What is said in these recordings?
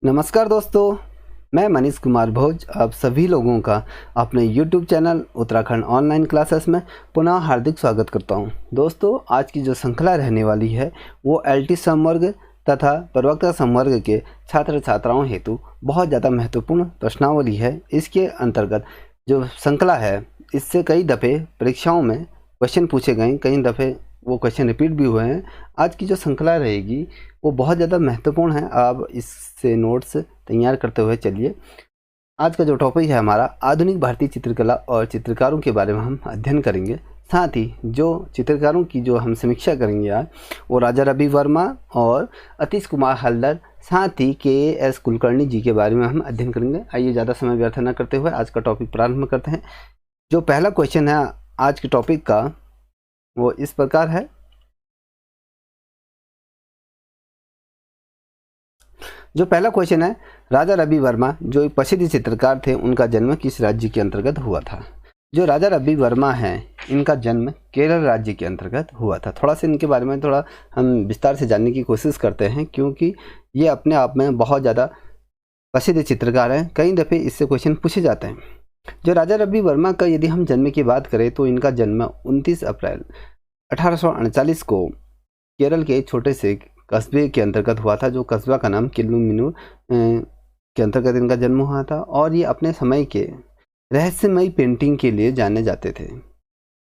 नमस्कार दोस्तों, मैं मनीष कुमार भोज आप सभी लोगों का अपने YouTube channel Uttarakhand online classes में पुनः हार्दिक स्वागत करता हूं। दोस्तों, आज की जो श्रृंखला रहने वाली है वो LT संवर्ग तथा प्रवक्ता संवर्ग के छात्र छात्राओं हेतु बहुत ज़्यादा महत्वपूर्ण प्रश्नावली है। इसके अंतर्गत जो श्रृंखला है इससे कई दफ़े परीक्षाओं में क्वेश्चन पूछे गए, कई दफ़े वो क्वेश्चन रिपीट भी हुए हैं। आज की जो श्रृंखला रहेगी वो बहुत ज़्यादा महत्वपूर्ण है। आप इससे नोट्स तैयार करते हुए चलिए। आज का जो टॉपिक है हमारा आधुनिक भारतीय चित्रकला और चित्रकारों के बारे में हम अध्ययन करेंगे। साथ ही जो चित्रकारों की जो हम समीक्षा करेंगे आज वो राजा रवि वर्मा और अतीश कुमार हल्दर साथ ही KS कुलकर्णी जी के बारे में हम अध्ययन करेंगे। आइए ज़्यादा समय व्यर्थ न करते हुए आज का टॉपिक प्रारंभ करते हैं। जो पहला क्वेश्चन है आज के टॉपिक का वो इस प्रकार है। जो पहला क्वेश्चन है, राजा रवि वर्मा जो एक प्रसिद्ध चित्रकार थे उनका जन्म किस राज्य के अंतर्गत हुआ था। जो राजा रवि वर्मा हैं इनका जन्म केरल राज्य के अंतर्गत हुआ था। थोड़ा सा इनके बारे में थोड़ा हम विस्तार से जानने की कोशिश करते हैं क्योंकि ये अपने आप में बहुत ज़्यादा प्रसिद्ध चित्रकार हैं। कई दफ़े इससे क्वेश्चन पूछे जाते हैं। जो राजा रवि वर्मा का यदि हम जन्म की बात करें तो इनका जन्म 29 अप्रैल 1839 को केरल के एक छोटे से कस्बे के अंतर्गत हुआ था। जो कस्बा का नाम किल्लूमिनूर के अंतर्गत इनका जन्म हुआ था और ये अपने समय के रहस्यमयी पेंटिंग के लिए जाने जाते थे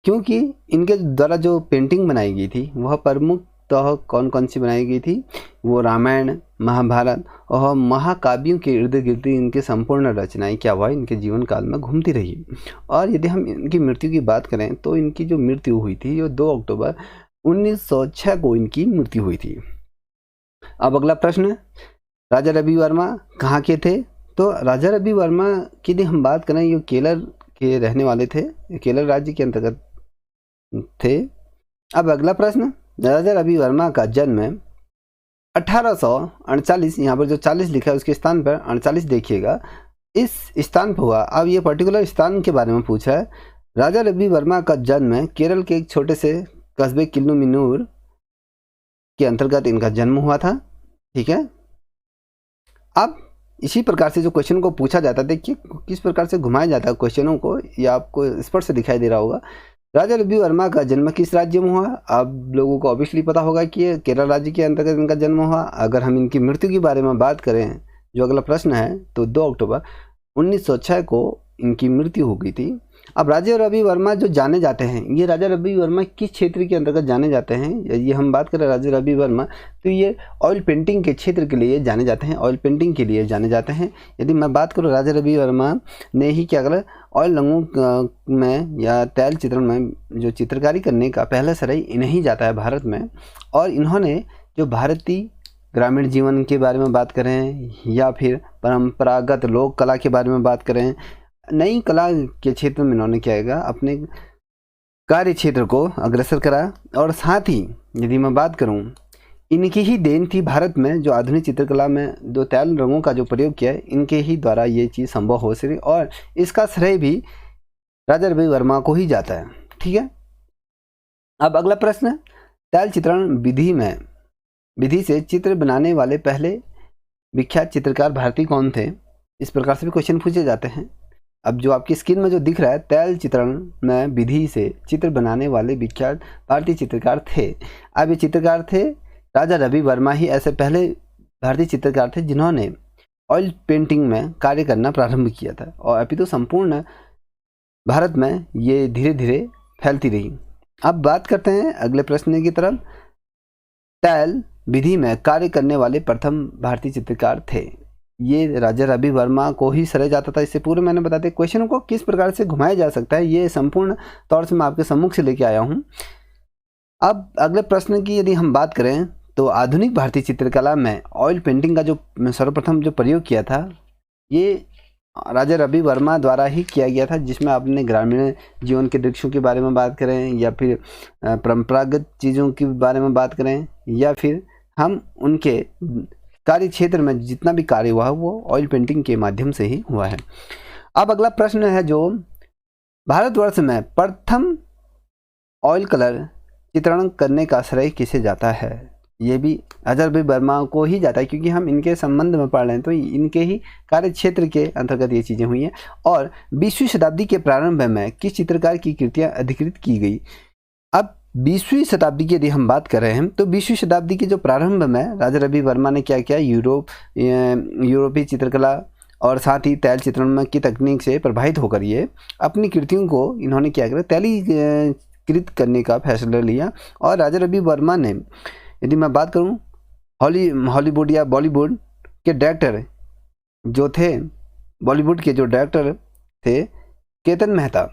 क्योंकि इनके द्वारा जो पेंटिंग बनाई गई थी वह प्रमुखतः कौन कौन सी बनाई गई थी, वो रामायण, महाभारत और महाकाव्यों के इर्द गिर्द इनके संपूर्ण रचनाएं क्या हुआ इनके जीवन काल में घूमती रही। और यदि हम इनकी मृत्यु की बात करें तो इनकी जो मृत्यु हुई थी वो 2 अक्टूबर 1906 को इनकी मृत्यु हुई थी। अब अगला प्रश्न, राजा रवि वर्मा कहाँ के थे। तो राजा रवि वर्मा की यदि हम बात करें ये केरल के रहने वाले थे, केरल राज्य के अंतर्गत थे। अब अगला प्रश्न, राजा रवि वर्मा का जन्म 1848, यहाँ पर जो 40 लिखा है उसके स्थान पर 48 देखिएगा, इस स्थान पर हुआ। अब ये पर्टिकुलर स्थान के बारे में पूछा है। राजा रवि वर्मा का जन्म केरल के एक छोटे से कस्बे किल्लूमिनूर के अंतर्गत इनका जन्म हुआ था। ठीक है। अब इसी प्रकार से जो क्वेश्चन को पूछा जाता है, देखिए किस प्रकार से घुमाया जाता है क्वेश्चनों को, ये आपको स्पष्ट से दिखाई दे रहा होगा। राजा रवि वर्मा का जन्म किस राज्य में हुआ। आप लोगों को ऑब्वियसली पता होगा कि ये केरल राज्य के अंतर्गत इनका जन्म हुआ। अगर हम इनकी मृत्यु के बारे में बात करें, जो अगला प्रश्न है, तो 2 अक्टूबर 1906 को इनकी मृत्यु हो गई थी। अब राजा रवि वर्मा जो जाने जाते हैं, ये राजा रवि वर्मा किस क्षेत्र के अंतर्गत जाने जाते हैं। ये हम बात करें राजा रवि वर्मा तो ये ऑयल पेंटिंग के क्षेत्र के लिए जाने जाते हैं, ऑयल पेंटिंग के लिए जाने जाते हैं। यदि मैं बात करूँ राजा रवि वर्मा ने ही क्या करा, ऑयल रंगों में या तैल चित्रण में जो चित्रकारी करने का पहला श्रेय इन्हें ही जाता है भारत में। और इन्होंने जो भारतीय ग्रामीण जीवन के बारे में बात करें या फिर परंपरागत लोक कला के बारे में बात करें, नई कला के क्षेत्र में इन्होंने क्या है अपने कार्य क्षेत्र को अग्रसर करा। और साथ ही यदि मैं बात करूं, इनकी ही देन थी भारत में जो आधुनिक चित्रकला में दो तैल रंगों का जो प्रयोग किया है, इनके ही द्वारा ये चीज़ संभव हो सकी और इसका श्रेय भी राजा रवि वर्मा को ही जाता है। ठीक है। अब अगला प्रश्न, तैल चित्रण विधि से चित्र बनाने वाले पहले विख्यात चित्रकार भारतीय कौन थे। इस प्रकार से भी क्वेश्चन पूछे जाते हैं। अब जो आपकी स्क्रीन में जो दिख रहा है, तैल चित्रण में विधि से चित्र बनाने वाले विख्यात भारतीय चित्रकार थे। अब ये चित्रकार थे राजा रवि वर्मा ही ऐसे पहले भारतीय चित्रकार थे जिन्होंने ऑयल पेंटिंग में कार्य करना प्रारंभ किया था और अभी तो संपूर्ण भारत में ये धीरे धीरे फैलती रही। अब बात करते हैं अगले प्रश्न की तरफ। तैल विधि में कार्य करने वाले प्रथम भारतीय चित्रकार थे, ये राजा रवि वर्मा को ही श्रेय जाता था। इससे पूर्व मैंने बताते क्वेश्चन को किस प्रकार से घुमाया जा सकता है, ये संपूर्ण तौर से मैं आपके सम्मुख से लेके आया हूँ। अब अगले प्रश्न की यदि हम बात करें तो आधुनिक भारतीय चित्रकला में ऑयल पेंटिंग का जो सर्वप्रथम जो प्रयोग किया था ये राजा रवि वर्मा द्वारा ही किया गया था, जिसमें आपने ग्रामीण जीवन के दृश्यों के बारे में बात करें या फिर परंपरागत चीज़ों के बारे में बात करें या फिर हम उनके कार्य क्षेत्र में जितना भी कार्य हुआ है वो ऑयल पेंटिंग के माध्यम से ही हुआ है। अब अगला प्रश्न है, जो भारतवर्ष में प्रथम ऑयल कलर चित्रण करने का श्रेय किसे जाता है। ये भी राजा रवि वर्मा को ही जाता है, क्योंकि हम इनके संबंध में पढ़ रहे हैं तो इनके ही कार्य क्षेत्र के अंतर्गत ये चीज़ें हुई हैं। और 20वीं शताब्दी के प्रारंभ में किस चित्रकार की कृतियाँ अधिकृत की गई? अब 20वीं शताब्दी की यदि हम बात कर रहे हैं तो 20वीं शताब्दी के जो प्रारंभ में राजा रवि वर्मा ने क्या किया, यूरोपीय चित्रकला और साथ ही तैल चित्रण की तकनीक से प्रभावित होकर ये अपनी कृतियों को इन्होंने क्या किया, तैलीकृत करने का फैसला लिया। और राजा रवि वर्मा ने, यदि मैं बात करूं, हॉलीवुड या बॉलीवुड के डायरेक्टर जो थे, बॉलीवुड के जो डायरेक्टर थे केतन मेहता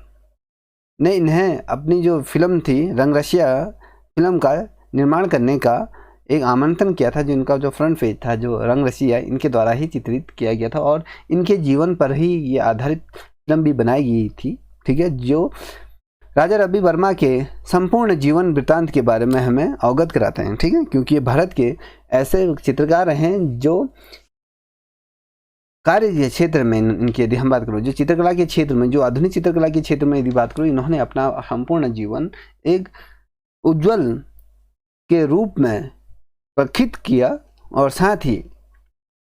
ने इन्हें अपनी जो फिल्म थी रंगरसिया फिल्म का निर्माण करने का एक आमंत्रण किया था, जो इनका जो फ्रंट पेज था जो रंगरसिया इनके द्वारा ही चित्रित किया गया था और इनके जीवन पर ही ये आधारित फिल्म भी बनाई गई थी। ठीक है, जो राजा रवि वर्मा के संपूर्ण जीवन वृत्तांत के बारे में हमें अवगत कराते हैं। ठीक है, क्योंकि ये भारत के ऐसे चित्रकार हैं जो कार्य क्षेत्र में इनकी यदि हम बात करूँ, जो चित्रकला के क्षेत्र में, जो आधुनिक चित्रकला के क्षेत्र में यदि बात करूँ, इन्होंने अपना संपूर्ण जीवन एक उज्जवल के रूप में प्रखित किया और साथ ही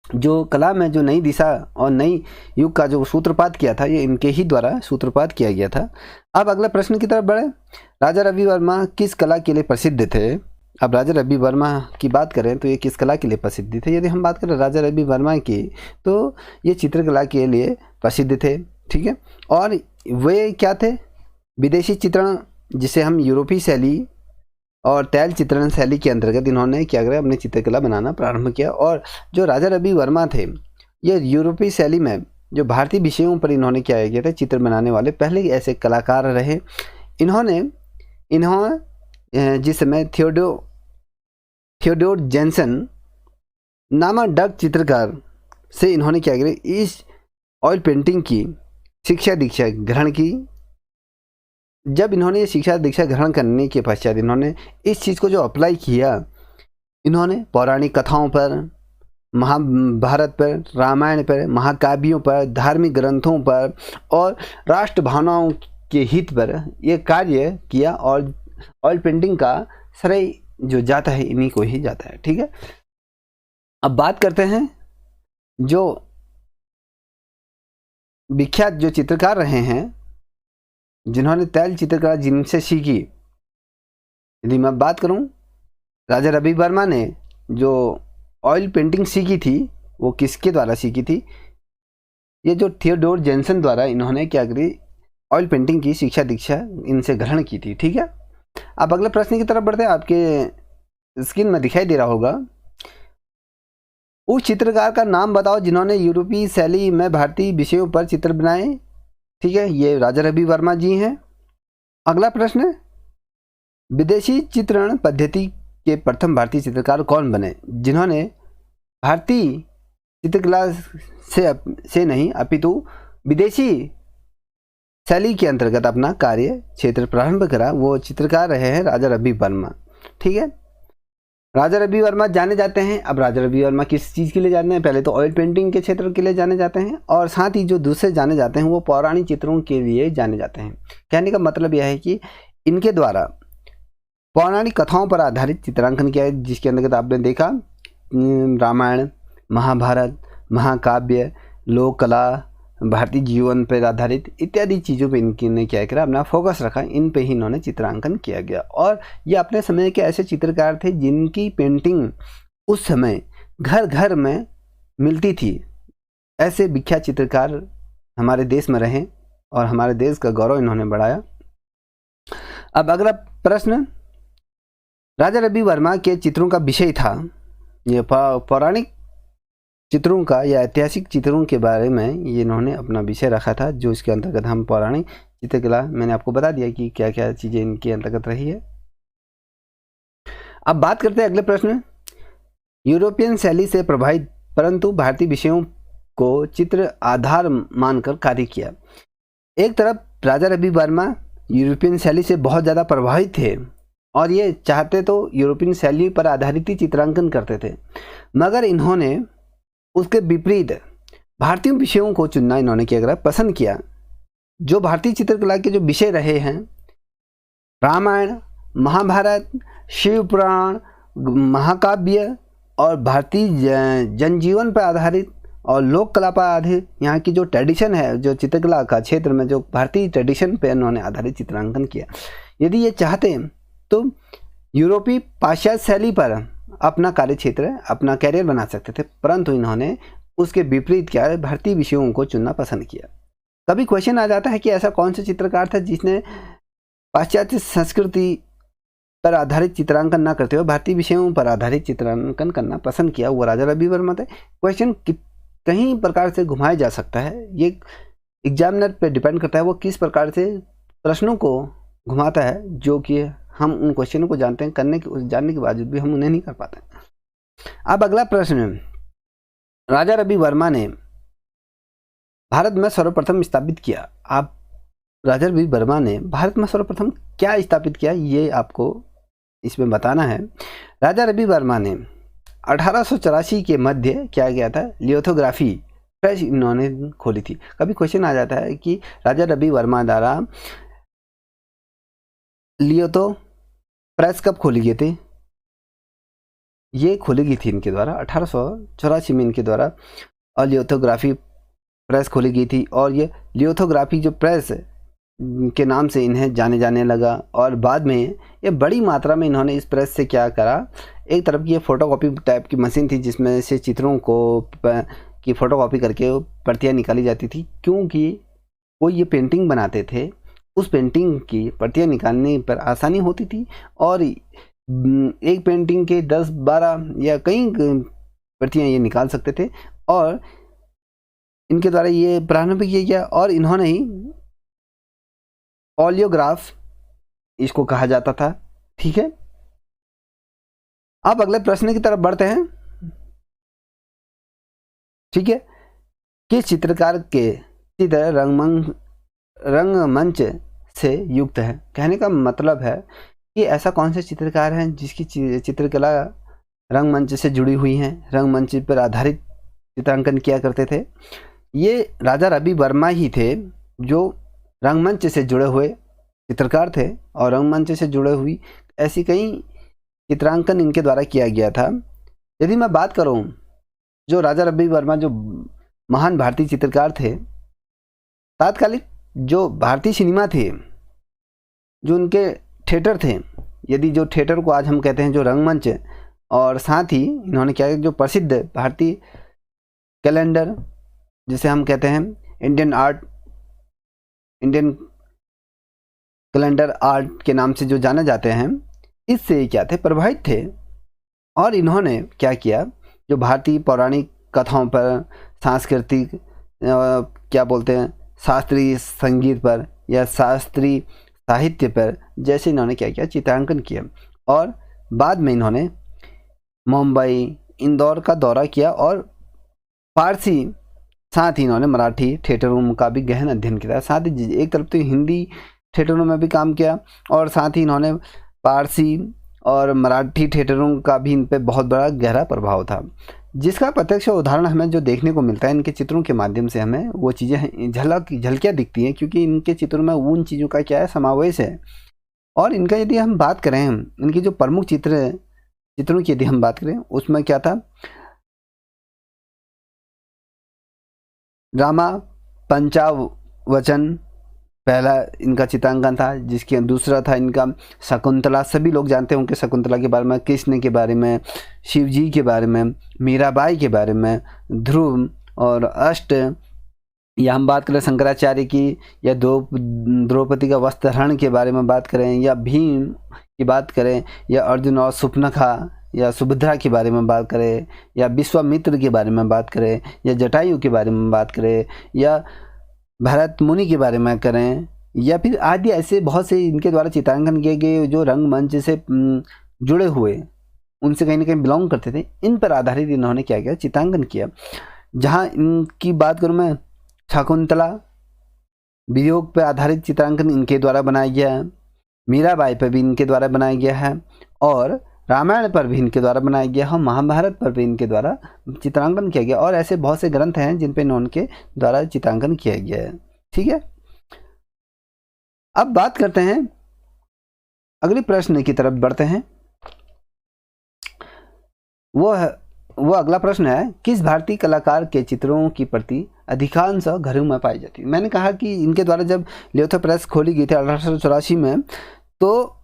जो कला में जो नई दिशा और नई युग का जो सूत्रपात किया था, ये इनके ही द्वारा सूत्रपात किया गया था। अब अगला प्रश्न की तरफ बढ़े, राजा रवि वर्मा किस कला के लिए प्रसिद्ध थे? अब राजा रवि वर्मा की बात करें तो ये किस कला के लिए प्रसिद्ध थे? यदि हम बात करें राजा रवि वर्मा की तो ये चित्रकला के लिए प्रसिद्ध थे। ठीक है, और वे क्या थे, विदेशी चित्रण जिसे हम यूरोपीय शैली और तैल चित्रण शैली के अंतर्गत इन्होंने क्या करा, अपनी चित्रकला बनाना प्रारंभ किया। और जो राजा रवि वर्मा थे ये यूरोपीय शैली में जो भारतीय विषयों पर इन्होंने क्या किया था, चित्र बनाने वाले पहले ऐसे कलाकार रहे। इन्होंने जिस समय थियोडोर जेंसन नामक डच चित्रकार से इन्होंने क्या किया, इस ऑयल पेंटिंग की शिक्षा दीक्षा ग्रहण की। जब इन्होंने ये शिक्षा दीक्षा ग्रहण करने के पश्चात इन्होंने इस चीज़ को जो अप्लाई किया, इन्होंने पौराणिक कथाओं पर, महाभारत पर, रामायण पर, महाकाव्यों पर, धार्मिक ग्रंथों पर और राष्ट्र भावनाओं के हित पर यह कार्य किया। और ऑयल पेंटिंग का श्रेय जो जाता है इन्हीं को ही जाता है। ठीक है, अब बात करते हैं जो विख्यात जो चित्रकार रहे हैं जिन्होंने तैल चित्रकला जिनसे सीखी। यदि मैं बात करूं, राजा रवि वर्मा ने जो ऑयल पेंटिंग सीखी थी वो किसके द्वारा सीखी थी? ये जो थियोडोर जेंसन द्वारा इन्होंने क्या करी, ऑयल पेंटिंग की शिक्षा दीक्षा इनसे ग्रहण की थी। ठीक है, अब अगले प्रश्न की तरफ बढ़ते हैं। आपके स्क्रीन में दिखाई दे रहा होगा, उस चित्रकार का नाम बताओ जिन्होंने यूरोपीय शैली में भारतीय विषयों पर चित्र बनाए। ठीक है, ये राजा रवि वर्मा जी हैं। अगला प्रश्न, विदेशी चित्रण पद्धति के प्रथम भारतीय चित्रकार कौन बने जिन्होंने भारतीय चित्रकला से नहीं अपितु विदेशी शैली के अंतर्गत अपना कार्य क्षेत्र प्रारंभ करा? वो चित्रकार रहे हैं राजा रवि वर्मा। ठीक है, राजा रवि वर्मा जाने जाते हैं। अब राजा रवि वर्मा किस चीज़ के लिए जाते हैं? पहले तो ऑयल पेंटिंग के क्षेत्र के लिए जाने जाते हैं और साथ ही जो दूसरे जाने जाते हैं वो पौराणिक चित्रों के लिए जाने जाते हैं। कहने का मतलब यह है कि इनके द्वारा पौराणिक कथाओं पर आधारित चित्रांकन किया है, जिसके अंतर्गत आपने देखा रामायण, महाभारत, महाकाव्य, लोक कला, भारतीय जीवन पर आधारित इत्यादि चीज़ों पे इनने क्या करा, अपना फोकस रखा। इन पे ही इन्होंने चित्रांकन किया गया। और ये अपने समय के ऐसे चित्रकार थे जिनकी पेंटिंग उस समय घर घर में मिलती थी। ऐसे विख्यात चित्रकार हमारे देश में रहे और हमारे देश का गौरव इन्होंने बढ़ाया। अब अगला प्रश्न, राजा रवि वर्मा के चित्रों का विषय था, ये पौराणिक चित्रों का या ऐतिहासिक चित्रों के बारे में ये इन्होंने अपना विषय रखा था, जो इसके अंतर्गत हम पौराणिक चित्रकला, मैंने आपको बता दिया कि क्या क्या चीज़ें इनके अंतर्गत रही है। अब बात करते हैं अगले प्रश्न, यूरोपियन शैली से प्रभावित परंतु भारतीय विषयों को चित्र आधार मानकर कार्य किया। एक तरफ राजा रवि वर्मा यूरोपियन शैली से बहुत ज़्यादा प्रभावित थे और ये चाहते तो यूरोपियन शैली पर आधारित ही चित्रांकन करते थे, मगर इन्होंने उसके विपरीत भारतीय विषयों को चुनना इन्होंने क्या करा, पसंद किया। जो भारतीय चित्रकला के जो विषय रहे हैं, रामायण, महाभारत, शिव पुराण, महाकाव्य और भारतीय जनजीवन पर आधारित और लोक कला पर आधारित यहाँ की जो ट्रेडिशन है, जो चित्रकला का क्षेत्र में जो भारतीय ट्रेडिशन पे उन्होंने आधारित चित्रांकन किया। यदि ये चाहते तो यूरोपीय पाश्चात्य शैली पर अपना कार्य क्षेत्र, अपना कैरियर बना सकते थे, परंतु इन्होंने उसके विपरीत क्या है, भारतीय विषयों को चुनना पसंद किया। कभी क्वेश्चन आ जाता है कि ऐसा कौन सा चित्रकार था जिसने पाश्चात्य संस्कृति पर आधारित चित्रांकन न करते हुए भारतीय विषयों पर आधारित चित्रांकन करना पसंद किया। वो राजा रवि वर्मा थे। क्वेश्चन कई प्रकार से घुमाया जा सकता है, ये एग्जामिनर पे डिपेंड करता है वो किस प्रकार से प्रश्नों को घुमाता है, जो कि हम उन क्वेश्चनों को जानते हैं, जानने के बावजूद भी हम उन्हें नहीं कर पाते। अब अगला प्रश्न, राजा रवि वर्मा ने भारत में सर्वप्रथम स्थापित किया। आप राजा रवि वर्मा ने भारत में सर्वप्रथम क्या स्थापित किया, ये आपको इसमें बताना है। राजा रवि वर्मा ने 1884 के मध्य क्या किया था, लियोथोग्राफी प्रेस इन्होंने खोली थी। कभी क्वेश्चन आ जाता है कि राजा रवि वर्मा द्वारा लियोथो प्रेस कब खोली गई थी। ये खोली गई थी इनके द्वारा 1884 में इनके द्वारा, और लियोथोग्राफी प्रेस खोली गई थी। और ये लियोथोग्राफी जो प्रेस के नाम से इन्हें जाने लगा, और बाद में ये बड़ी मात्रा में इन्होंने इस प्रेस से क्या करा, एक तरफ की ये फोटोकॉपी टाइप की मशीन थी जिसमें से चित्रों को की फोटोकॉपी करके प्रतियां निकाली जाती थी। क्योंकि वो ये पेंटिंग बनाते थे, उस पेंटिंग की प्रतियां निकालने पर आसानी होती थी, और एक पेंटिंग के 10-12 या कई प्रतियां ये निकाल सकते थे। और इनके द्वारा ये प्रारंभ किया गया, और इन्होंने ही ओलियोग्राफ इसको कहा जाता था। ठीक है, अब अगले प्रश्न की तरफ बढ़ते हैं। ठीक है, किस चित्रकार के चित्र रंगमंच से युक्त है। कहने का मतलब है कि ऐसा कौन से चित्रकार हैं जिसकी चित्रकला रंगमंच से जुड़ी हुई है, रंगमंच पर आधारित चित्रांकन किया करते थे। ये राजा रवि वर्मा ही थे जो रंगमंच से जुड़े हुए चित्रकार थे, और रंगमंच से जुड़े हुई ऐसी कई चित्रांकन इनके द्वारा किया गया था। यदि मैं बात करूं, जो राजा रवि वर्मा जो महान भारतीय चित्रकार थे, तात्कालिक जो भारतीय सिनेमा थे, जो उनके थिएटर थे, यदि जो थिएटर को आज हम कहते हैं जो रंगमंच, और साथ ही इन्होंने क्या किया, जो प्रसिद्ध भारतीय कैलेंडर जिसे हम कहते हैं इंडियन कैलेंडर आर्ट के नाम से जो जाने जाते हैं, इससे क्या थे, प्रभावित थे। और इन्होंने क्या किया, जो भारतीय पौराणिक कथाओं पर, सांस्कृतिक क्या बोलते हैं, शास्त्रीय संगीत पर या शास्त्रीय साहित्य पर, जैसे इन्होंने क्या किया, चित्रांकन किया। और बाद में इन्होंने मुंबई, इंदौर का दौरा किया, और फारसी, साथ ही इन्होंने मराठी थिएटरों का भी गहन अध्ययन किया। साथ ही एक तरफ तो हिंदी थिएटरों में भी काम किया, और साथ ही इन्होंने फारसी और मराठी थिएटरों का भी इन पर बहुत बड़ा गहरा प्रभाव था, जिसका प्रत्यक्ष उदाहरण हमें जो देखने को मिलता है इनके चित्रों के माध्यम से, हमें वो चीज़ें झलकियाँ दिखती हैं, क्योंकि इनके चित्रों में उन चीज़ों का क्या है, समावेश है। और इनका यदि हम बात करें, इनकी जो प्रमुख चित्रों की यदि हम बात करें, उसमें क्या था, रामा पंचावचन पहला इनका चित्रांकन था, जिसके दूसरा था इनका शकुंतला। सभी लोग जानते होंगे शकुंतला के बारे में, कृष्ण के बारे में, शिव जी के बारे में, मीराबाई के बारे में, ध्रुव और अष्ट, या हम बात करें शंकराचार्य की, या द्रौपदी का वस्त्रहरण के बारे में बात करें, या भीम की बात करें, या अर्जुन और सुपनखा या सुभद्रा के बारे में बात करें, या विश्वामित्र के बारे में बात करें, या जटायु के बारे में बात करें, या भरत मुनि के बारे में करें, या फिर आदि ऐसे बहुत से इनके द्वारा चित्रांकन किए गए जो रंगमंच से जुड़े हुए, उनसे कहीं ना कहीं बिलोंग करते थे, इन पर आधारित इन्होंने क्या किया, चित्रांकन किया। जहाँ इनकी बात करूँ मैं, शकुंतला वियोग पर आधारित चित्रांकन इनके द्वारा बनाया गया है, मीराबाई पर भी इनके द्वारा बनाया गया है, और रामायण पर भी इनके द्वारा बनाया गया है, महाभारत पर भी इनके द्वारा चित्रांकन किया गया, और ऐसे बहुत से ग्रंथ हैं जिन पे इनके द्वारा चित्रांकन किया गया है। ठीक है, अब बात करते हैं, अगले प्रश्न की तरफ बढ़ते हैं। वो अगला प्रश्न है, किस भारतीय कलाकार के चित्रों की प्रति अधिकांश घरों में पाई जाती है। मैंने कहा कि इनके द्वारा जब लियोथो प्रेस खोली गई थी 1884 में, तो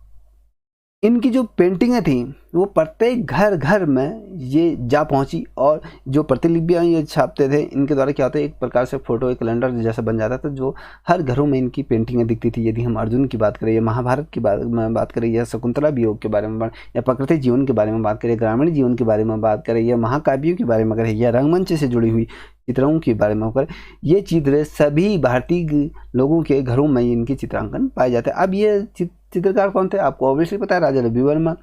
इनकी जो पेंटिंगें थी वो प्रत्येक घर घर में ये जा पहुंची, और जो प्रतिलिपियाँ ये छापते थे इनके द्वारा क्या होता है, एक प्रकार से फोटो, एक कैलेंडर जैसा बन जाता था, जो हर घरों में इनकी पेंटिंगें दिखती थी। यदि हम अर्जुन की बात करें, या महाभारत की बात करें, या शकुंतला वियोग के बारे में, या प्रकृति जीवन के बारे में बात करें, ग्रामीण जीवन के बारे में बात करें, या महाकाव्यों के बारे में करें, या रंगमंच से जुड़ी हुई चित्रों के बारे में करें, ये चित्र सभी भारतीय लोगों के घरों में इनकी चित्रांकन पाए जाते हैं। अब ये चित्रकार कौन थे, आपको ऑब्वियसली पता है, राजा रवि वर्मा।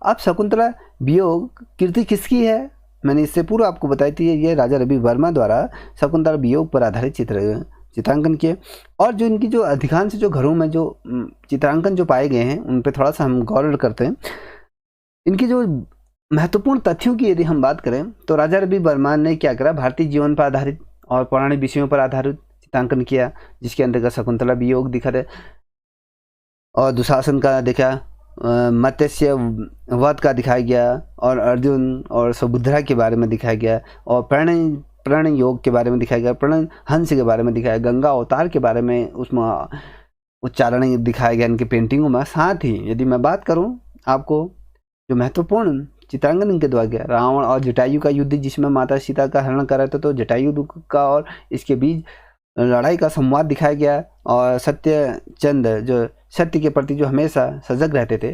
अब शकुंतला वियोग कृति किसकी है, मैंने इससे पूर्व आपको बताई थी, ये राजा रवि वर्मा द्वारा शकुंतला वियोग पर आधारित चित्रांकन किए। और जो इनकी जो अधिकांश जो घरों में जो चित्रांकन जो पाए गए हैं उन पर थोड़ा सा हम गौर करते हैं। इनकी जो महत्वपूर्ण तथ्यों की यदि हम बात करें, तो राजा रवि वर्मा ने क्या करा, भारतीय जीवन पर आधारित और पौराणिक विषयों पर आधारित चित्रांकन किया, जिसके अंतर्गत शकुंतला वियोग दिखा दे, और दुशासन का देखा, मत्स्य वध का दिखाया गया, और अर्जुन और सुभद्रा के बारे में दिखाया गया, और प्रणय योग के बारे में दिखाया गया, प्रणय हंस के बारे में दिखाया, गंगा अवतार के बारे में उसमें उच्चारण दिखाया गया इनकी पेंटिंगों में। साथ ही यदि मैं बात करूं, आपको जो महत्वपूर्ण चित्रांकन इनके द्वारा गया, रावण और जटायु का युद्ध, जिसमें माता सीता का हरण कर रहे थे, तो जटायु का और इसके बीच लड़ाई का संवाद दिखाया गया, और सत्यचंद्र जो सत्य के प्रति जो हमेशा सजग रहते थे,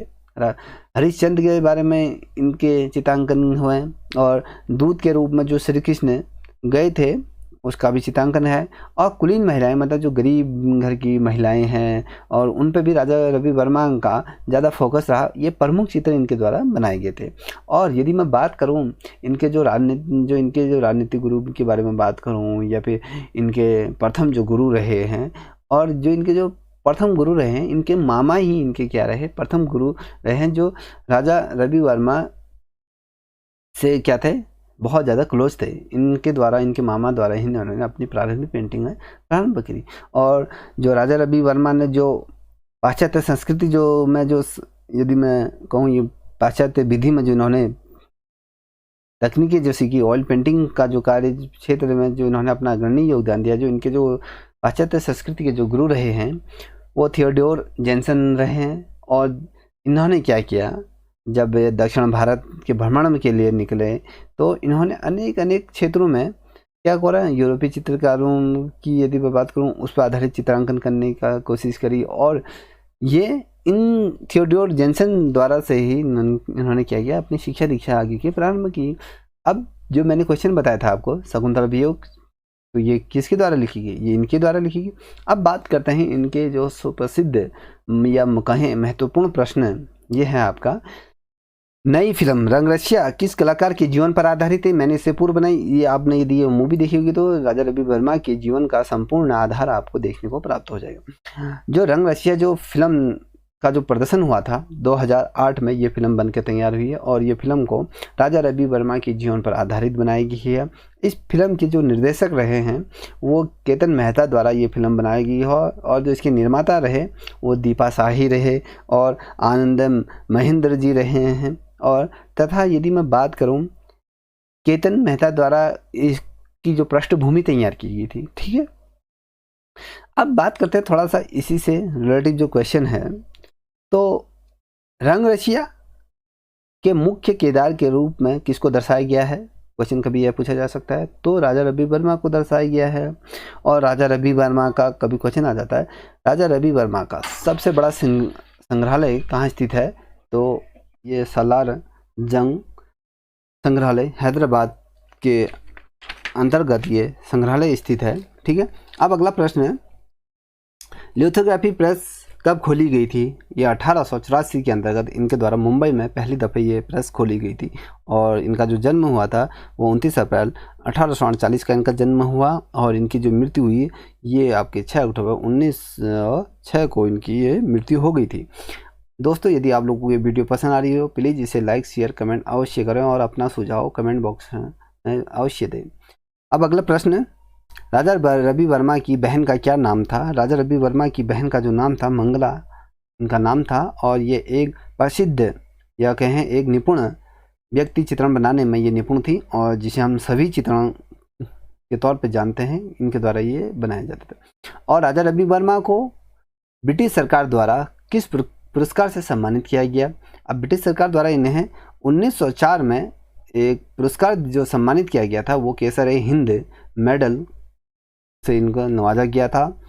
हरिश्चंद्र के बारे में इनके चित्रांकन हुए, और दूत के रूप में जो श्री कृष्ण गए थे उसका भी चित्रांकन है, और कुलीन महिलाएं, मतलब जो गरीब घर की महिलाएं हैं, और उन पे भी राजा रवि वर्मा का ज़्यादा फोकस रहा। ये प्रमुख चित्र इनके द्वारा बनाए गए थे। और यदि मैं बात करूं इनके जो राजनीतिक गुरु के बारे में बात करूं, या फिर इनके प्रथम जो गुरु रहे हैं, और जो इनके जो प्रथम गुरु रहे हैं, इनके मामा ही इनके क्या रहे, प्रथम गुरु रहे हैं, जो राजा रवि वर्मा से क्या थे, बहुत ज़्यादा क्लोज थे। इनके द्वारा, इनके मामा द्वारा ही इन्होंने अपनी प्रारंभिक पेंटिंग प्रारंभ करी। और जो राजा रवि वर्मा ने जो पाश्चात्य संस्कृति यदि मैं कहूँ, ये पाश्चात्य विधि में जो इन्होंने तकनीकी जो सीखी, ऑयल पेंटिंग का जो कार्य क्षेत्र में जो इन्होंने अपना अग्रणी योगदान दिया, जो इनके जो पाश्चात्य संस्कृति के जो गुरु रहे हैं वो थियोडोर जेन्सन रहे हैं। और इन्होंने क्या किया, जब दक्षिण भारत के भ्रमण के लिए निकले, तो इन्होंने अनेक क्षेत्रों में क्या करा, यूरोपीय चित्रकारों की यदि मैं बात करूं, उस पर आधारित चित्रांकन करने का कोशिश करी। और ये इन थियोडोर जेन्सन द्वारा से ही इन्होंने क्या किया, अपनी शिक्षा दीक्षा आगे की प्रारंभ की। अब जो मैंने क्वेश्चन बताया था आपको, शकुंतला वियोग, तो ये किसके द्वारा लिखी गई, ये इनके द्वारा लिखी गई। अब बात करते हैं इनके जो सुप्रसिद्ध या कहें महत्वपूर्ण प्रश्न, ये है आपका, नई फिल्म रंगरसिया किस कलाकार के जीवन पर आधारित है। मैंने इससे पूर्व बनाई, ये आपने यदि ये मूवी देखी होगी तो राजा रवि वर्मा के जीवन का संपूर्ण आधार आपको देखने को प्राप्त हो जाएगा। जो रंगरसिया जो फिल्म का जो प्रदर्शन हुआ था 2008 में, ये फिल्म बनकर तैयार हुई है, और ये फिल्म को राजा रवि वर्मा के जीवन पर आधारित बनाई गई है। इस फिल्म के जो निर्देशक रहे हैं वो केतन मेहता द्वारा ये फिल्म बनाई गई है, और जो इसके निर्माता रहे वो दीपा शाही रहे, और आनंदम महेंद्र जी रहे हैं। और तथा यदि मैं बात करूं, केतन मेहता द्वारा इसकी जो पृष्ठभूमि तैयार की गई थी, ठीक है। अब बात करते हैं थोड़ा सा इसी से रिलेटेड जो क्वेश्चन है, तो रंगरसिया के मुख्य किरदार के रूप में किसको दर्शाया गया है, क्वेश्चन कभी यह पूछा जा सकता है, तो राजा रवि वर्मा को दर्शाया गया है। और राजा रवि वर्मा का कभी क्वेश्चन आ जाता है, राजा रवि वर्मा का सबसे बड़ा संग्रहालय कहाँ स्थित है, तो ये सालार जंग संग्रहालय हैदराबाद के अंतर्गत ये संग्रहालय स्थित है, ठीक है। अब अगला प्रश्न है, लिथोग्राफी प्रेस कब खोली गई थी। ये 1884 के अंतर्गत इनके द्वारा मुंबई में पहली दफ़े ये प्रेस खोली गई थी, और इनका जो जन्म हुआ था वो 29 अप्रैल 1848 का इनका जन्म हुआ, और इनकी जो मृत्यु हुई ये आपके 6 अक्टूबर 1906 को इनकी ये मृत्यु हो गई थी। दोस्तों, यदि आप लोगों को ये वीडियो पसंद आ रही हो, प्लीज़ इसे लाइक शेयर कमेंट अवश्य करें, और अपना सुझाव कमेंट बॉक्स में अवश्य दें। अब अगला प्रश्न, राजा रवि वर्मा की बहन का क्या नाम था। राजा रवि वर्मा की बहन का जो नाम था मंगला इनका नाम था, और ये एक प्रसिद्ध या कहें एक निपुण व्यक्ति चित्रण बनाने में ये निपुण थी और जिसे हम सभी चित्रण के तौर पे जानते हैं, इनके द्वारा ये बनाया जाता था। और राजा रवि वर्मा को ब्रिटिश सरकार द्वारा किस पुरस्कार से सम्मानित किया गया? अब ब्रिटिश सरकार द्वारा इन्हें 1904 में एक पुरस्कार जो सम्मानित किया गया था वो केसर-ए-हिंद मेडल से इनको नवाजा गया था।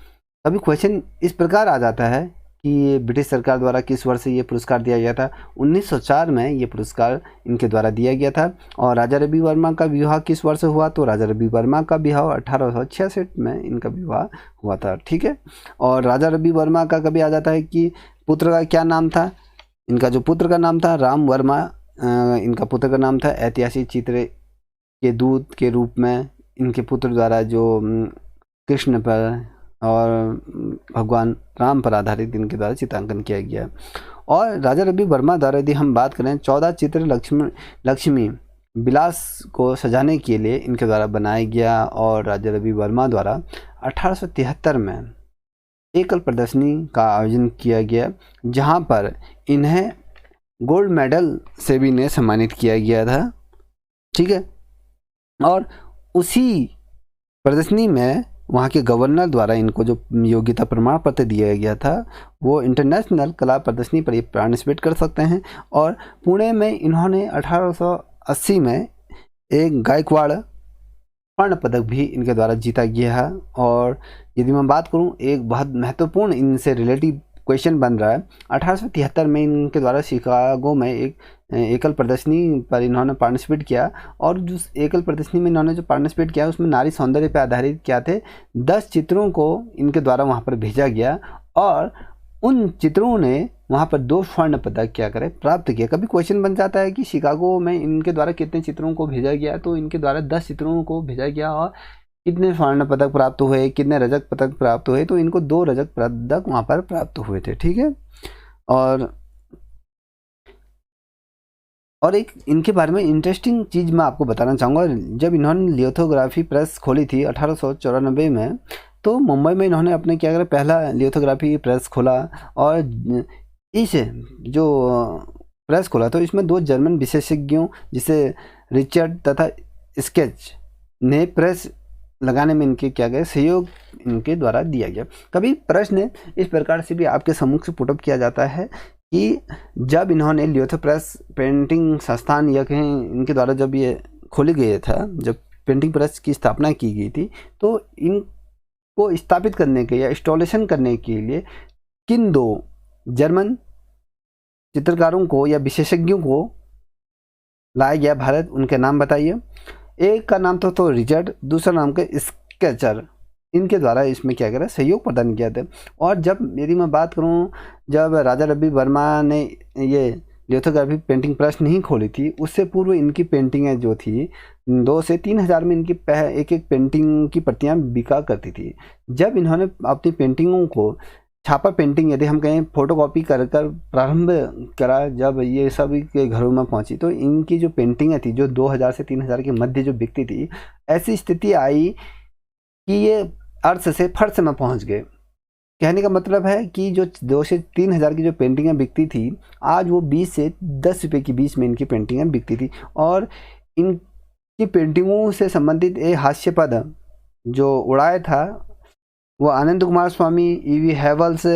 अभी क्वेश्चन इस प्रकार आ जाता है कि ये ब्रिटिश सरकार द्वारा किस वर्ष ये पुरस्कार दिया गया था? 1904 में ये पुरस्कार इनके द्वारा दिया गया था। और राजा रवि वर्मा का विवाह किस वर्ष हुआ? तो राजा रवि वर्मा का विवाह 1866 में इनका विवाह हुआ था। ठीक है। और राजा रवि वर्मा का कभी आ जाता है कि पुत्र का क्या नाम था? इनका जो पुत्र का नाम था राम वर्मा, इनका पुत्र का नाम था। ऐतिहासिक चित्र के दूत के रूप में इनके पुत्र द्वारा जो कृष्ण पर और भगवान राम पर आधारित इनके द्वारा चित्रांकन किया गया। और राजा रवि वर्मा द्वारा यदि हम बात करें 14 चित्र लक्ष्मी विलास को सजाने के लिए इनके द्वारा बनाया गया। और राजा रवि वर्मा द्वारा 1873 में एकल प्रदर्शनी का आयोजन किया गया, जहां पर इन्हें गोल्ड मेडल से भी इन्हें सम्मानित किया गया था। ठीक है। और उसी प्रदर्शनी में वहाँ के गवर्नर द्वारा इनको जो योग्यता प्रमाण पत्र दिया गया था वो इंटरनेशनल कला प्रदर्शनी पर ये पार्टिसिपेट कर सकते हैं। और पुणे में इन्होंने 1880 में एक गायकवाड़ स्वर्ण पदक भी इनके द्वारा जीता गया है। और यदि मैं बात करूं, एक बहुत महत्वपूर्ण इनसे रिलेटिव क्वेश्चन बन रहा है। 1873 में इनके द्वारा शिकागो में एक एकल प्रदर्शनी पर इन्होंने पार्टिसिपेट किया। और जो एकल प्रदर्शनी में इन्होंने जो पार्टिसिपेट किया उसमें नारी सौंदर्य पर आधारित क्या थे 10 चित्रों को इनके द्वारा वहाँ पर भेजा गया। और उन चित्रों ने वहाँ पर 2 स्वर्ण पदक क्या करें प्राप्त किया। कभी क्वेश्चन बन जाता है कि शिकागो में इनके द्वारा कितने चित्रों को भेजा गया, तो इनके द्वारा 10 चित्रों को भेजा गया और कितने स्वर्ण पदक प्राप्त हुए, कितने रजत पदक प्राप्त हुए, तो इनको 2 रजत पदक वहाँ पर प्राप्त हुए थे। ठीक है। और एक इनके बारे में इंटरेस्टिंग चीज़ मैं आपको बताना चाहूँगा। जब इन्होंने लियोथोग्राफी प्रेस खोली थी 1894 में, तो मुंबई में इन्होंने अपने क्या करा पहला लियोथोग्राफी प्रेस खोला। और इस जो प्रेस खोला तो इसमें 2 जर्मन विशेषज्ञों जिसे रिचर्ड तथा स्केच ने प्रेस लगाने में इनके क्या गए सहयोग इनके द्वारा दिया गया। कभी प्रश्न इस प्रकार से भी आपके सम्मुख से पुटअप किया जाता है कि जब इन्होंने लियोथो प्रेस पेंटिंग संस्थान या कहीं इनके द्वारा जब ये खोली गया था, जब पेंटिंग प्रेस की स्थापना की गई थी, तो इनको स्थापित करने के या इंस्टॉलेशन करने के लिए किन 2 जर्मन चित्रकारों को या विशेषज्ञों को लाया गया भारत? उनके नाम बताइए। एक का नाम तो रिचर्ड, दूसरा नाम के स्केचर। इनके द्वारा इसमें क्या करा सहयोग प्रदान किया था। और जब यदि मैं बात करूं, जब राजा रवि वर्मा ने ये लियोथोग्राफी पेंटिंग प्रेस नहीं खोली थी, उससे पूर्व इनकी पेंटिंगें जो थी 2 से 3 हज़ार में इनकी एक पेंटिंग की प्रतियां बिका करती थी। जब इन्होंने अपनी पेंटिंगों को छापा पेंटिंग यदि हम कहें फोटोकॉपी कर प्रारंभ करा, जब ये सब के घरों में पहुंची, तो इनकी जो पेंटिंगें थी जो 2000 से 3000 के मध्य जो बिकती थी, ऐसी स्थिति आई कि ये अर्थ से फर्श में पहुंच गए। कहने का मतलब है कि जो 2 से 3 हज़ार की जो पेंटिंगें बिकती थी, आज वो 20 से 10 रुपये के बीच में इनकी पेंटिंगें बिकती थी। और इनकी पेंटिंगों से संबंधित एक हास्यपद जो उड़ाया था वो आनंद कुमार स्वामी, E.V. हेवल्स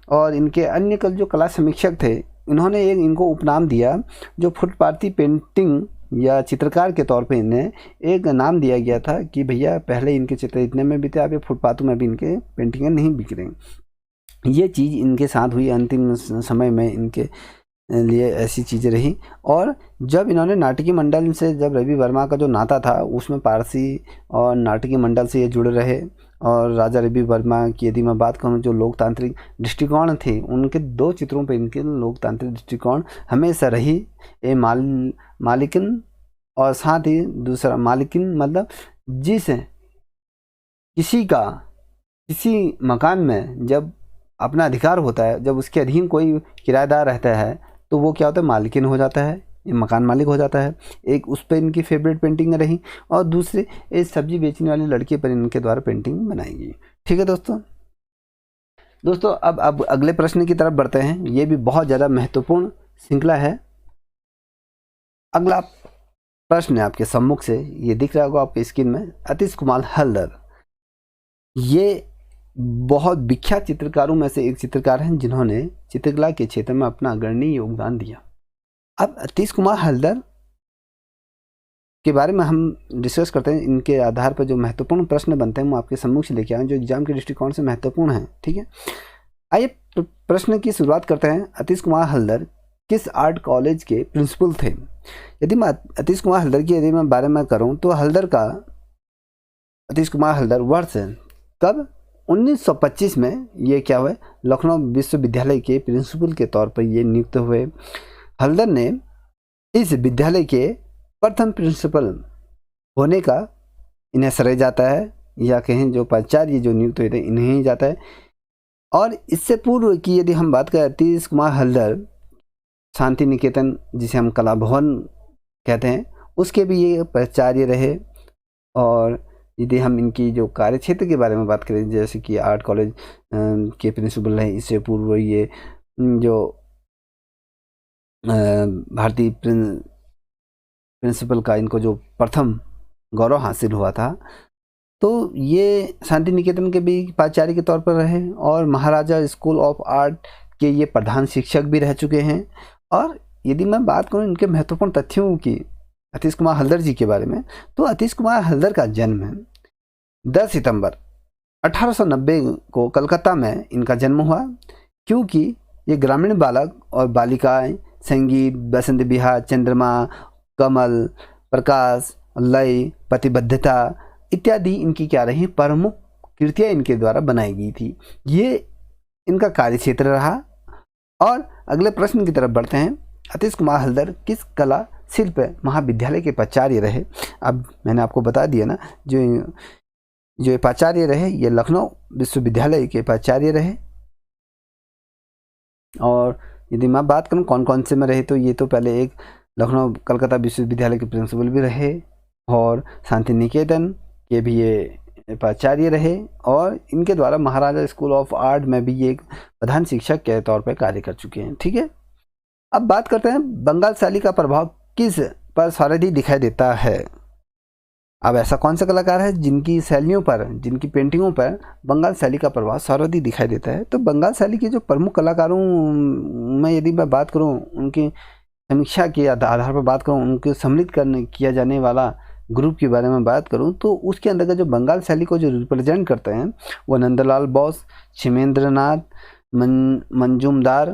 और इनके अन्य कल जो कला समीक्षक थे, इन्होंने एक इनको उपनाम दिया जो फुटपाथी पेंटिंग या चित्रकार के तौर पे इन्हें एक नाम दिया गया था कि भैया पहले इनके चित्र इतने में बिकते, अब ये फुटपाथों में भी इनके पेंटिंगें नहीं बिक रही। ये चीज़ इनके साथ हुई अंतिम समय में, इनके लिए ऐसी चीज़ें रही। और जब इन्होंने नाटकीय मंडल से, जब रवि वर्मा का जो नाता था उसमें पारसी और नाटकीय मंडल से ये जुड़े रहे। और राजा रवि वर्मा की यदि मैं बात करूं, जो लोकतांत्रिक दृष्टिकोण थे उनके 2 चित्रों पर इनके लोकतांत्रिक दृष्टिकोण हमेशा रही। ए मालिकिन और साथ ही दूसरा मालिकिन मतलब जिस किसी मकान में जब अपना अधिकार होता है, जब उसके अधीन कोई किराएदार रहता है तो वो क्या होता है मालिकिन हो जाता है, ये मकान मालिक हो जाता है। एक उस पर इनकी फेवरेट पेंटिंग रही। और दूसरे एक सब्जी बेचने वाले लड़के पर इनके द्वारा पेंटिंग बनाई गई। ठीक है दोस्तों अब अगले प्रश्न की तरफ बढ़ते हैं। ये भी बहुत ज़्यादा महत्वपूर्ण श्रृंखला है। अगला प्रश्न है आपके सम्मुख से, ये दिख रहा होगा आपके स्क्रीन में, अतीश कुमार हल्दर। ये बहुत विख्यात चित्रकारों में से एक चित्रकार हैं जिन्होंने चित्रकला के क्षेत्र में अपना अग्रणी योगदान दिया। अब अतीश कुमार हल्दर के बारे में हम डिस्कस करते हैं। इनके आधार पर जो महत्वपूर्ण प्रश्न बनते हैं वो आपके सम्मुख से लेके आए जो एग्जाम के दृष्टिकोण से महत्वपूर्ण हैं। ठीक है, आइए प्रश्न की शुरुआत करते हैं। अतीश कुमार हल्दर किस आर्ट कॉलेज के प्रिंसिपल थे? यदि मैं अतीश कुमार हल्दर की यदि मैं बारे में करूं तो अतीश कुमार हल्दर वर्ष कब 1925 में ये क्या हुए, लखनऊ विश्वविद्यालय के प्रिंसिपल के तौर पर ये नियुक्त हुए। हल्दर ने इस विद्यालय के प्रथम प्रिंसिपल होने का इन्हें श्रेय जाता है, या कहें जो प्राचार्य जो नियुक्त हुए थे इन्हें ही जाता है। और इससे पूर्व की यदि हम बात करें, अतीश कुमार हल्दर शांति निकेतन जिसे हम कला भवन कहते हैं उसके भी ये प्राचार्य रहे। और यदि हम इनकी जो कार्य क्षेत्र के बारे में बात करें, जैसे कि आर्ट कॉलेज के प्रिंसिपल रहे, इससे पूर्व ये जो भारतीय प्रिंसिपल का इनको जो प्रथम गौरव हासिल हुआ था, तो ये शांति निकेतन के भी प्राचार्य के तौर पर रहे और महाराजा स्कूल ऑफ आर्ट के ये प्रधान शिक्षक भी रह चुके हैं। और यदि मैं बात करूं इनके महत्वपूर्ण तथ्यों की अतीश कुमार हल्दर जी के बारे में, तो अतीश कुमार हल्दर का जन्म 10 सितंबर 1890 को कलकत्ता में इनका जन्म हुआ। क्योंकि ये ग्रामीण बालक और बालिकाएं संगीत, बसंत विहार, चंद्रमा, कमल, प्रकाश, लय, प्रतिबद्धता इत्यादि इनकी क्या रही प्रमुख कृतियाँ इनके द्वारा बनाई गई थी। ये इनका कार्य क्षेत्र रहा। और अगले प्रश्न की तरफ बढ़ते हैं। अतीश कुमार हल्दर किस कला शिल्प महाविद्यालय के प्राचार्य रहे? अब मैंने आपको बता दिया ना, जो प्राचार्य रहे ये लखनऊ विश्वविद्यालय के प्राचार्य रहे। और यदि मैं बात करूं कौन कौन से में रहे, तो ये तो पहले एक लखनऊ कलकत्ता विश्वविद्यालय के प्रिंसिपल भी रहे और शांति निकेतन के भी ये प्राचार्य रहे और इनके द्वारा महाराजा स्कूल ऑफ आर्ट में भी ये एक प्रधान शिक्षक के तौर पर कार्य कर चुके हैं। ठीक है, अब बात करते हैं बंगाल शैली का प्रभाव किस पर सर्वाधिक दिखाई देता है? अब ऐसा कौन सा कलाकार है जिनकी शैलियों पर, जिनकी पेंटिंगों पर बंगाल शैली का प्रभाव सर्वाधिक दिखाई देता है? तो बंगाल शैली के जो प्रमुख कलाकारों में यदि मैं बात करूं, उनकी समीक्षा के आधार पर बात करूं, उनके सम्मिलित किया जाने वाला ग्रुप के बारे में बात करूं, तो उसके अंदर जो बंगाल शैली को जो रिप्रेजेंट करते हैं वो नंदलाल बोस, छिमेंद्रनाथ, मंजूमदार,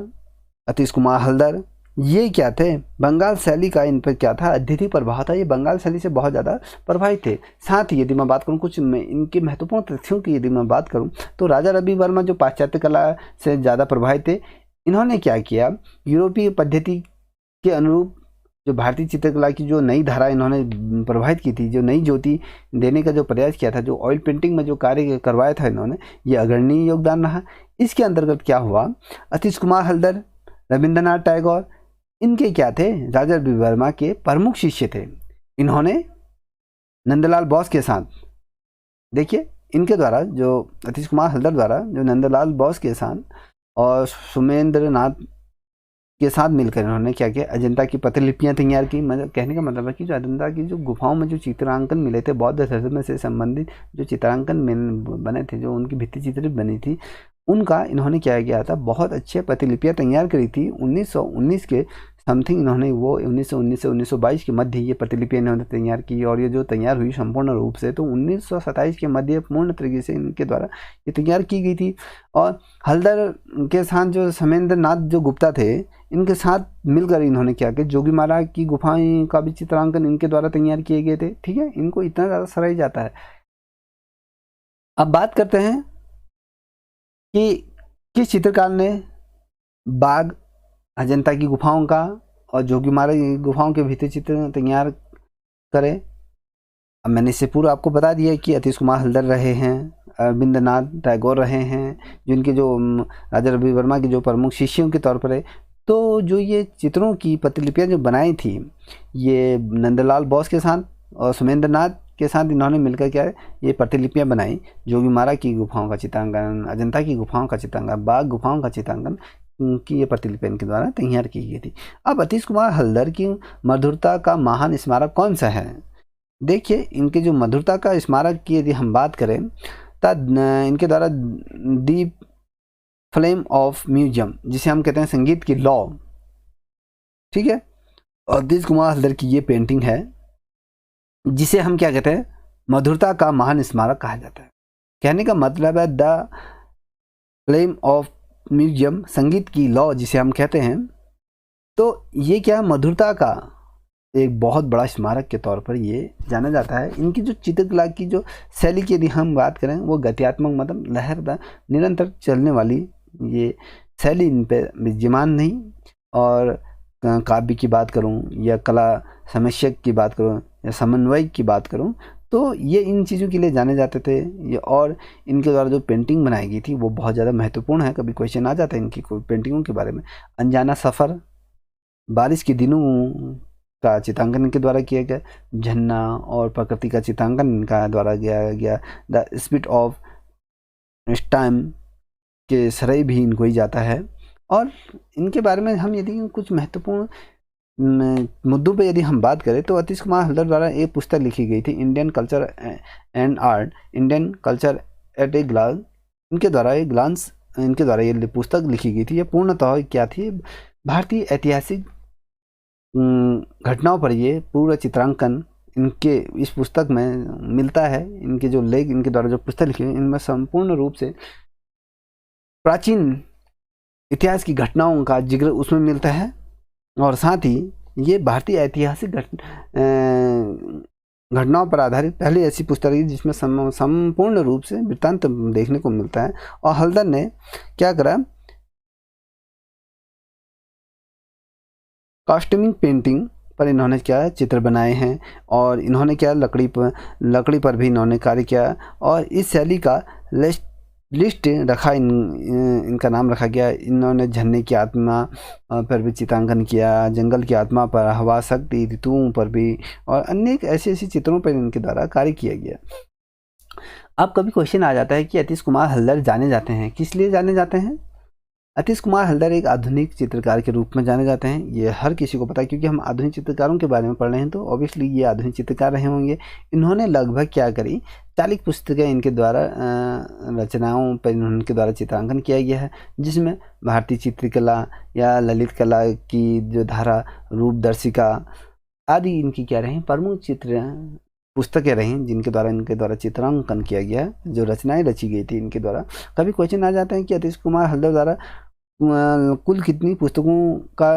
अतीश कुमार हल्दर, ये क्या थे? बंगाल शैली का इन पर क्या था? अत्यधिक प्रभाव था। ये बंगाल शैली से बहुत ज़्यादा प्रभावित थे। साथ ही यदि मैं बात करूं कुछ इनके महत्वपूर्ण तथ्यों की यदि मैं बात करूं, तो राजा रवि वर्मा जो पाश्चात्य कला से ज़्यादा प्रभावित थे, इन्होंने क्या किया, यूरोपीय पद्धति के अनुरूप जो भारतीय चित्रकला की जो नई धारा इन्होंने प्रभावित की थी, जो नई ज्योति देने का जो प्रयास किया था, जो ऑयल पेंटिंग में जो कार्य करवाया था इन्होंने, ये अग्रणी योगदान रहा। इसके अंतर्गत क्या हुआ, अतीश कुमार हल्दर, रविंद्रनाथ टैगोर, इनके क्या थे, राजा रवि वर्मा के प्रमुख शिष्य थे। इन्होंने नंदलाल बोस के साथ, देखिए इनके द्वारा जो अतीश कुमार हल्दर द्वारा जो नंदलाल बोस के साथ और सुमेंद्रनाथ के साथ मिलकर इन्होंने क्या किया, अजंता की प्रतिलिपियां तैयार की। मतलब कहने का मतलब है कि जो अजंता की जो गुफाओं में जो चित्रांकन मिले थे, बौद्ध धर्म से संबंधित जो चित्रांकन बने थे, जो उनकी भित्ति चित्र बनी थी, उनका इन्होंने क्या किया था, बहुत अच्छे प्रतिलिपियां तैयार करी थी। 1919 के समथिंग इन्होंने वो 1919 से 1922 के मध्य ये प्रतिलिपियां इन्होंने तैयार की और ये जो तैयार हुई संपूर्ण रूप से तो 1927 के मध्य पूर्ण तरीके से इनके द्वारा ये तैयार की गई थी। और हल्दर के साथ जो समेंद्रनाथ जो गुप्ता थे, इनके साथ मिलकर इन्होंने क्या किया, जोगीमारा की गुफाएं का भी चित्रांकन इनके द्वारा तैयार किए गए थे। ठीक है, इनको इतना ज़्यादा सराहा जाता है। अब बात करते हैं कि किस चित्रकार ने बाघ, अजंता की गुफाओं का और जोगीमारा की गुफाओं के भित्ति चित्र तैयार करे। अब मैंने इससे पूर्व आपको बता दिया कि अतीश कुमार हल्दर रहे हैं, रविंद्रनाथ टैगोर रहे हैं, जिनके जो राजा रवि वर्मा के जो प्रमुख शिष्यों के तौर पर है। तो जो ये चित्रों की प्रतिलिपियां जो बनाई थी, ये नंदलाल बोस के साथ और सुमेंद्रनाथ के साथ इन्होंने मिलकर क्या है, ये प्रतिलिपियां बनाई। जोगीमारा की गुफाओं का चित्रांकन, अजंता की गुफाओं का चित्रांकन, बाघ गुफाओं का चित्रांकन की ये प्रतिलिपि इनके द्वारा तैयार की गई थी। अब अतीश कुमार हल्दर की मधुरता का महान स्मारक कौन सा है? देखिए, इनके जो मधुरता का स्मारक की यदि हम बात करें तब इनके द्वारा दी फ्लेम ऑफ म्यूजियम, जिसे हम कहते हैं संगीत की लौ, ठीक है, अतीश कुमार हल्दर की ये पेंटिंग है जिसे हम क्या कहते हैं, मधुरता का महान स्मारक कहा जाता है। कहने का मतलब है द फ्लेम ऑफ म्यूजियम, संगीत की लौ जिसे हम कहते हैं, तो ये क्या मधुरता का एक बहुत बड़ा स्मारक के तौर पर ये जाना जाता है। इनकी जो चित्रकला की जो शैली की यदि हम बात करें, वो गत्यात्मक मतलब लहरदार निरंतर चलने वाली ये शैली इन पे विद्यमान नहीं। और काव्य की बात करूं या कला समीक्षक की बात करूं या समन्वय की बात करूं, तो ये इन चीज़ों के लिए जाने जाते थे ये। और इनके द्वारा जो पेंटिंग बनाई गई थी वो बहुत ज़्यादा महत्वपूर्ण है। कभी क्वेश्चन आ जाता है इनकी पेंटिंगों के बारे में। अनजाना सफ़र, बारिश के दिनों का चित्रांकन इनके द्वारा किया गया, झरना और प्रकृति का चित्रांकन इनका द्वारा किया गया, द स्पिरिट ऑफ टाइम के सरई भी इनको ही जाता है। और इनके बारे में हम यदि कुछ महत्वपूर्ण मुद्दों पे यदि हम बात करें तो अतीश कुमार हल्दर द्वारा एक पुस्तक लिखी गई थी, Indian culture and art, Indian culture at a glance. इनके द्वारा ये पुस्तक लिखी गई थी। ये पूर्णतः क्या थी, भारतीय ऐतिहासिक घटनाओं पर ये पूरा चित्रांकन इनके इस पुस्तक में मिलता है। इनके जो लेख, इनके द्वारा जो पुस्तक लिखी है, इनमें संपूर्ण रूप से प्राचीन इतिहास की घटनाओं का जिक्र उसमें मिलता है। और साथ ही ये भारतीय ऐतिहासिक घटनाओं पर आधारित पहली ऐसी पुस्तक है जिसमें संपूर्ण रूप से वृत्तांत देखने को मिलता है। और हल्दर ने क्या करा, कॉस्ट्यूमिंग पेंटिंग पर इन्होंने क्या चित्र बनाए हैं। और इन्होंने क्या लकड़ी पर भी इन्होंने कार्य किया। और इस शैली का लिस्ट रखा, इनका नाम रखा गया। इन्होंने झरने की आत्मा पर भी चित्रांकन किया, जंगल की आत्मा पर, हवा शक्ति, ऋतुओं पर भी, और अनेक ऐसे चित्रों पर इनके द्वारा कार्य किया गया। अब कभी क्वेश्चन आ जाता है कि अतीश कुमार हल्दर जाने जाते हैं, किस लिए जाने जाते हैं? अतीश कुमार हल्दर एक आधुनिक चित्रकार के रूप में जाने जाते हैं। ये हर किसी को पता है, क्योंकि हम आधुनिक चित्रकारों के बारे में पढ़ रहे हैं, तो ऑब्वियसली ये आधुनिक चित्रकार रहे होंगे। इन्होंने लगभग क्या करी, 40 पुस्तकें इनके द्वारा रचनाओं पर इनके द्वारा चित्रांकन किया गया है, जिसमें भारतीय चित्रकला या ललित कला की जो धारा, रूपदर्शिका आदि इनकी क्या रही, प्रमुख चित्र पुस्तकें रहीं जिनके द्वारा इनके द्वारा चित्रांकन किया गया, जो रचनाएं रची गई थी इनके द्वारा। कभी क्वेश्चन आ जाता है कि अतीश कुमार हल्दर द्वारा कुल कितनी पुस्तकों का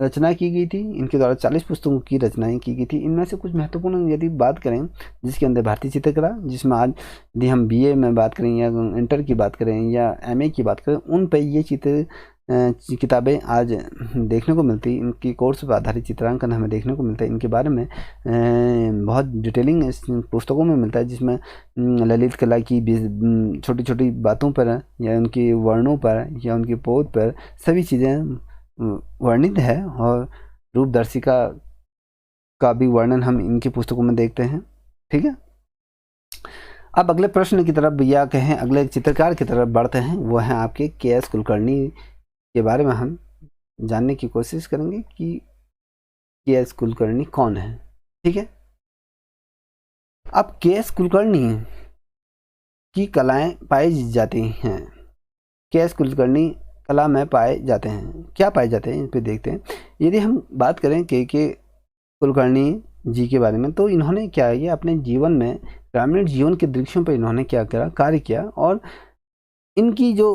रचना की गई थी? इनके द्वारा 40 पुस्तकों की रचनाएं की गई थी। इनमें से कुछ महत्वपूर्ण यदि बात करें, जिसके अंदर भारतीय चित्रकला, जिसमें आज यदि हम बीए में बात करें या इंटर की बात करें या एमए की बात करें, उन पर ये किताबें आज देखने को मिलती। इनकी कोर्स पर आधारित चित्रांकन हमें देखने को मिलता है। इनके बारे में बहुत डिटेलिंग इस पुस्तकों में मिलता है, जिसमें ललित कला की छोटी छोटी बातों पर या उनके वर्णों पर या उनके पोत पर सभी चीज़ें वर्णित है। और रूपदर्शिका का भी वर्णन हम इनकी पुस्तकों में देखते हैं। ठीक है, अब अगले प्रश्न की तरफ या कहें अगले चित्रकार की तरफ बढ़ते हैं। वो हैं आपके के.एस. कुलकर्णी के बारे में हम जानने की कोशिश करेंगे कि के.एस. कुलकर्णी कौन है। ठीक है, अब के.एस. कुलकर्णी की कलाएं पाई जाती हैं। के.एस. कुलकर्णी कला में पाए जाते हैं। क्या पाए जाते हैं, इन पे देखते हैं। यदि हम बात करें के कुलकर्णी जी के बारे में, तो इन्होंने क्या किया, अपने जीवन में ग्रामीण जीवन के दृश्यों पर इन्होंने क्या करा, कार्य किया। और इनकी जो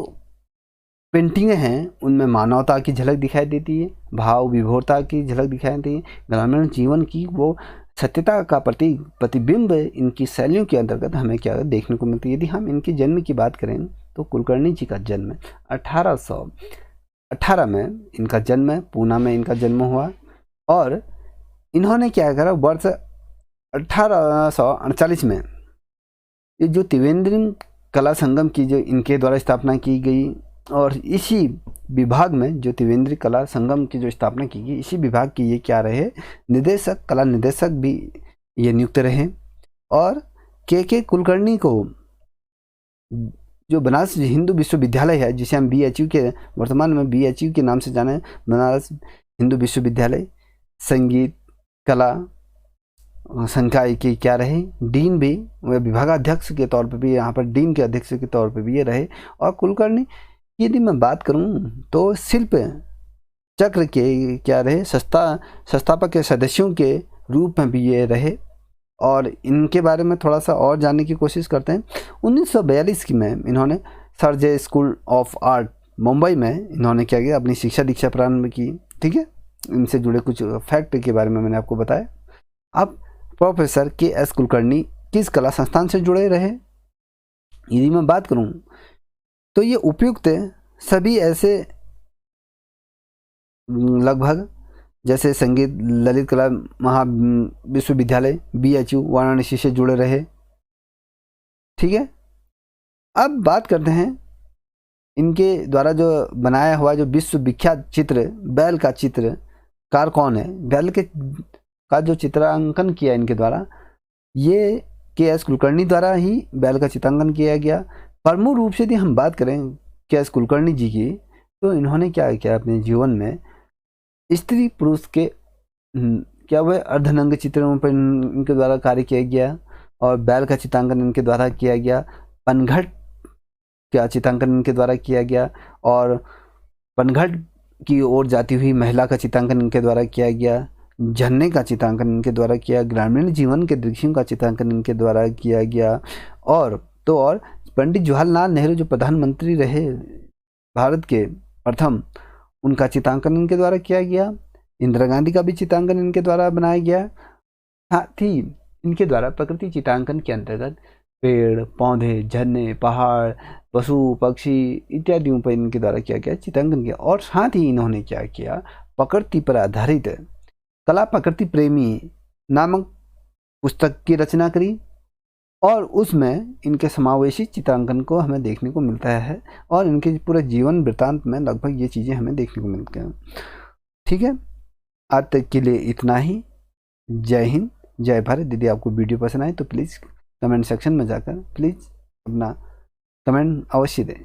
पेंटिंगें हैं उनमें मानवता की झलक दिखाई देती है, भाव विभोरता की झलक दिखाई देती है, ग्रामीण जीवन की वो सत्यता का प्रतिबिंब इनकी शैलियों के अंतर्गत हमें क्या देखने को मिलती है। यदि हम इनके जन्म की बात करें तो कुलकर्णी जी का जन्म 1818 में इनका जन्म है, पूना में इनका जन्म हुआ। और इन्होंने क्या करा, वर्ष 1838 में ये जो त्रिवेंद्र कला संगम की जो इनके द्वारा स्थापना की गई, और इसी विभाग में जो त्रिवेंद्र कला संगम की जो स्थापना की गई, इसी विभाग के ये क्या रहे, निदेशक, कला निदेशक भी ये नियुक्त रहे। और के कुलकर्णी को जो बनारस हिंदू विश्वविद्यालय है, जिसे हम BHU के वर्तमान में BHU के नाम से जाने, बनारस हिंदू विश्वविद्यालय, संगीत कला संकाय के क्या रहे, डीन भी, वह विभागाध्यक्ष के तौर पर भी, यहाँ पर डीन के अध्यक्ष के तौर पर भी ये रहे। और कुलकर्णी यदि मैं बात करूँ तो शिल्प चक्र के क्या रहे, संस्थापक के सदस्यों के रूप में भी ये रहे। और इनके बारे में थोड़ा सा और जानने की कोशिश करते हैं। 1942 में इन्होंने sir J school of art Mumbai में इन्होंने क्या किया, अपनी शिक्षा दीक्षा प्रारंभ की। ठीक है, इनसे जुड़े कुछ फैक्ट के बारे में मैंने आपको बताया। अब प्रोफेसर KS कुलकर्णी किस कला संस्थान से जुड़े रहे, यदि मैं बात करूं तो ये उपयुक्त सभी ऐसे लगभग जैसे संगीत ललित कला महा विश्वविद्यालय BHU वाराणसी से जुड़े रहे। ठीक है, अब बात करते हैं इनके द्वारा जो बनाया हुआ जो विश्व विख्यात चित्र बैल का चित्रकार कौन है। बैल के का जो चित्रांकन किया इनके द्वारा, ये KS कुलकर्णी द्वारा ही बैल का चित्रांकन किया गया। प्रमुख रूप से यदि हम बात करें KS कुलकर्णी जी की, तो इन्होंने क्या किया अपने जीवन में, स्त्री पुरुष के क्या वह अर्धनंग चित्रों पर इनके द्वारा कार्य किया गया, और बैल का चित्रांकन इनके द्वारा किया गया, पनघट का चित्रांकन इनके द्वारा किया गया, और पनघट की ओर जाती हुई महिला का चित्रांकन इनके द्वारा किया गया, झरने का चित्रांकन इनके द्वारा किया, ग्रामीण जीवन के दृश्यों का चित्रांकन इनके द्वारा किया गया। और पंडित जवाहरलाल नेहरू जो प्रधानमंत्री रहे भारत के प्रथम, उनका चित्रांकन इनके द्वारा किया गया। इंदिरा गांधी का भी चित्रांकन इनके द्वारा बनाया गया। साथ ही इनके द्वारा प्रकृति चित्रांकन के अंतर्गत पेड़ पौधे, झरने, पहाड़, पशु पक्षी इत्यादियों पर इनके द्वारा किया गया चित्रांकन किया। और साथ ही इन्होंने क्या किया, प्रकृति पर आधारित कला प्रकृति प्रेमी नामक पुस्तक की रचना करी, और उसमें इनके समावेशी चित्रांकन को हमें देखने को मिलता है, और इनके पूरे जीवन वृत्तांत में लगभग ये चीज़ें हमें देखने को मिलती हैं। ठीक है, आज तक के लिए इतना ही। जय हिंद, जय भारत। यदि आपको वीडियो पसंद आए तो प्लीज़ कमेंट सेक्शन में जाकर प्लीज़ अपना कमेंट अवश्य दें।